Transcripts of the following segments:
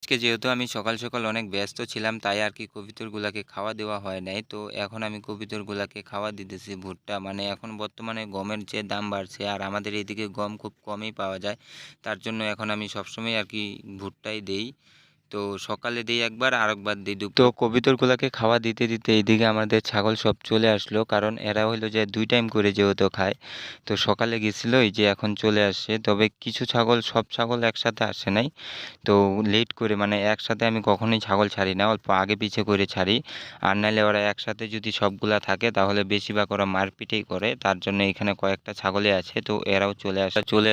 আজকে যেহেতু আমি সকাল সকাল অনেক ব্যস্ত ছিলাম তাই আর কি কবিতরগুলাকে খাওয়া দেওয়া হয় নাই। তো এখন আমি কবিতরগুলাকে খাওয়া দিতেছি ভুট্টা। মানে এখন বর্তমানে গমের যে দাম বাড়ছে আর আমাদের এদিকে গম খুব কমই পাওয়া যায়। তার জন্য এখন আমি সবসময় আর কি ভুট্টাই দেই। তো সকালে দেই একবার আরেকবার দিই তো কবিতরগুলাকে খাওয়া দিতে দিতে এইদিকে আমাদের ছাগল সব চলে আসলো, কারণ এরা হইলো যে 2 টাইম করে যেহেতু খায়। তো সকালে গেছিল, এই যে এখন চলে আসছে। তবে কিছু ছাগল, সব ছাগল একসাথে আসে নাই। তো লেট করে, মানে একসাথে আমি কখনোই ছাগল ছাড়ি না, অল্প আগে পিছে করে ছাড়ি। আর নাহলে ওরা একসাথে যদি সবগুলা থাকে তাহলে বেশিরভাগ ওরা মারপিটই করে। তার জন্য এখানে কয়েকটা ছাগলই আছে, তো এরাও চলে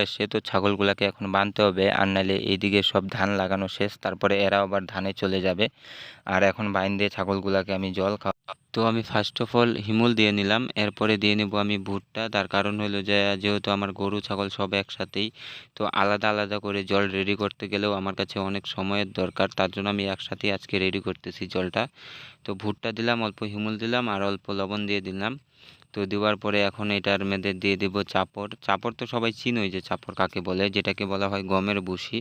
আসছে। তো ছাগলগুলাকে এখন বাঁধতে হবে, আর নাহলে এইদিকে সব ধান লাগানো শেষ, তারপরে এরাও আবার ধানে চলে যাবে। আর এখন বাইন্ধে ছাগলগুলাকে আমি জল তো আমি ফার্স্ট অফ অল হিমুল দিয়ে নিলাম, এরপরে দিয়ে নেব আমি ভুট্টা। তার কারণ হলো যে যেহেতু আমার গরু ছাগল সব একসাথেই, তো আলাদা আলাদা করে জল রেডি করতে গেলেও আমার কাছে অনেক সময়ের দরকার। তার জন্য আমি একসাথেই আজকে রেডি করতেছি জলটা। তো ভুট্টা দিলাম, অল্প হিমুল দিলাম আর অল্প লবণ দিয়ে দিলাম। তো দেওয়ার পরে এখন এটার মধ্যে দিয়ে দেব চাপড়। চাপড় তো সবাই চিনোই, যে চাপড় কাকে বলে, যেটাকে বলা হয় গমের ভুসি।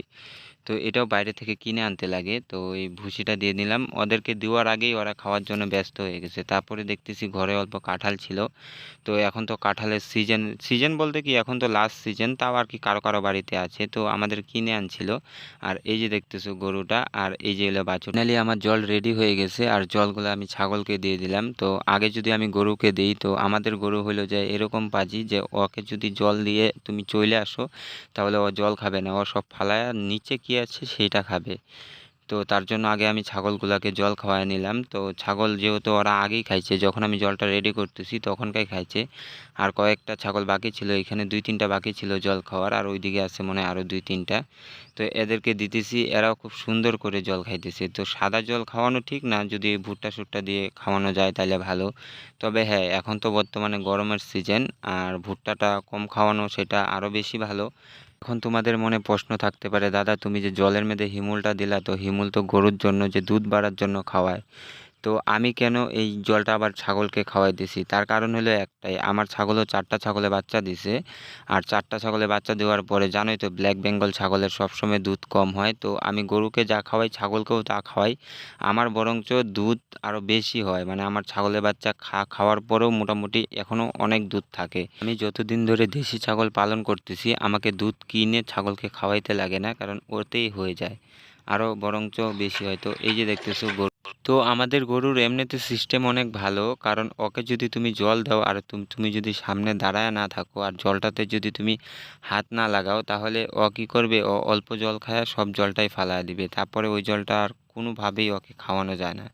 তো এটাও বাইরে থেকে কিনে আনতে লাগে। তো এই ভুসিটা দিয়ে দিলাম, ওদেরকে দেওয়ার আগেই ওরা খাওয়ার জন্য ব্যস্ত হয়ে গেছে। তারপরে দেখতেছি ঘরে অল্প কাঁঠাল ছিল। তো এখন তো কাঁঠালের সিজন, সিজন বলতে কি এখন তো লাস্ট সিজন, তাও আর কি কারো কারো বাড়িতে আছে, তো আমাদের কিনে আনছিল। আর এই যে দেখতেছো গরুটা, আর এই যে হলো বাছুর। ফাইনালি আমার জল রেডি হয়ে গেছে, আর জলগুলো আমি ছাগলকে দিয়ে দিলাম। তো আগে যদি আমি গরুকে দিই, তো আমাদের গরু হলো যে এরকম পাজি, যে ওকে যদি জল দিয়ে তুমি চলে আসো তাহলে ও জল খাবে না, ও সব ফালায় নিচে কি আছে সেইটা খাবে। তো তার জন্য আগে আমি ছাগলগুলাকে জল খাওয়ায় নিলাম। তো ছাগল যেহেতু ওরা আগেই খাইছে, যখন আমি জলটা রেডি করতেছি তখনকাই খাইছে। আর কয়েকটা ছাগল বাকি ছিল, এখানে 2-3টা বাকি ছিল জল খাওয়ার, আর ওইদিকে আছে মনে হয় আরও 2-3টা। তো এদেরকে দিতেছি, এরাও খুব সুন্দর করে জল খাইতেছে। তো সাদা জল খাওয়ানো ঠিক না, যদি ভুট্টা সুট্টা দিয়ে খাওয়ানো যায় তাহলে ভালো। তবে হ্যাঁ, এখন তো বর্তমানে গরমের সিজন, আর ভুট্টাটা কম খাওয়ানো সেটা আরও বেশি ভালো। এখন তোমাদের মনে প্রশ্ন থাকতে পারে, দাদা তুমি যে জলের মধ্যে হিমুলটা দিলা, তো হিমুল তো গরুর জন্য, যে দুধ বাড়ার জন্য খাওয়ায়। তো আমি কেন এই জলটা আবার ছাগলকে খাওয়াই দিছি, তার কারণ হলো একটাই, আমার ছাগলও 4টা ছাগলে বাচ্চা দিছে। আর 4টা ছাগলে বাচ্চা দেওয়ার পরে জানোই তো ব্ল্যাক বেঙ্গল ছাগলের সবসময় দুধ কম হয়। তো আমি গরুকে যা খাওয়াই ছাগলকেও তা খাওয়াই, আমার বরঞ্চ দুধ আরও বেশি হয়। মানে আমার ছাগলের বাচ্চা খাওয়ার পরেও মোটামুটি এখনও অনেক দুধ থাকে। আমি যতদিন ধরে দেশি ছাগল পালন করতেছি, আমাকে দুধ কিনে ছাগলকে খাওয়াইতে লাগে না, কারণ ওতেই হয়ে যায়, আরও বরঞ্চ বেশি হয়। তো এই যে দেখতেছো গরু, তো আমাদের গরুর এমনিতে সিস্টেম অনেক ভালো, কারণ ওকে যদি তুমি জল দাও আর তুমি যদি সামনে দাঁড়ায় না থাকো আর জলটাতে যদি তুমি হাত না লাগাও, তাহলে ও কী করবে, ও অল্প জল খায় সব জলটাই ফালায় দিবে, তারপরে ওই জলটা আর কোনোভাবেই ওকে খাওয়ানো যায় না।